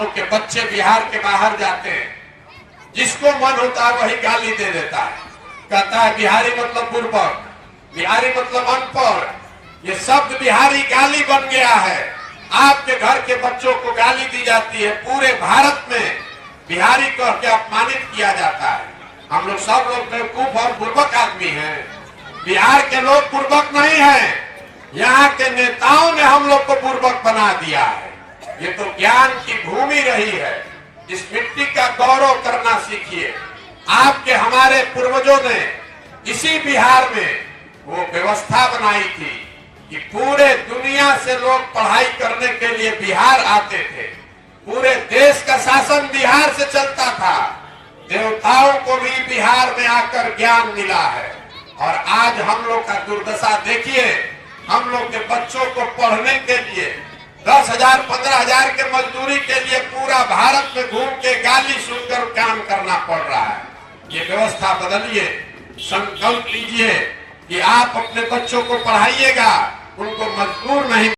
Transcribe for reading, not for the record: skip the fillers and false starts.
लोग के बच्चे बिहार के बाहर जाते हैं, जिसको मन होता है वही गाली दे देता है, कहता है बिहारी मतलब बुर्बक, बिहारी मतलब अनपढ़। ये शब्द बिहारी गाली बन गया है। आपके घर के बच्चों को गाली दी जाती है, पूरे भारत में बिहारी कह के अपमानित किया जाता है। हम लोग सब लोग बेवकूफ और बुर्बक आदमी हैं। बिहार के लोग बुर्बक नहीं हैं, यहाँ के नेताओं ने हम लोग को बुर्बक बना दिया है। ये तो ज्ञान की भूमि रही है, इस मिट्टी का गौरव करना सीखिए। आपके हमारे पूर्वजों ने इसी बिहार में वो व्यवस्था बनाई थी कि पूरे दुनिया से लोग पढ़ाई करने के लिए बिहार आते थे। पूरे देश का शासन बिहार से चलता था। देवताओं को भी बिहार में आकर ज्ञान मिला है। और आज हम लोग का दुर्दशा देखिए, हम लोग के बच्चों को पढ़ने के लिए 10,000 15,000 के मजदूरी के लिए पूरा भारत में घूम के गाली सुनकर काम करना पड़ रहा है। ये व्यवस्था बदलिए, संकल्प लीजिए कि आप अपने बच्चों को पढ़ाइएगा, उनको मजबूर नहीं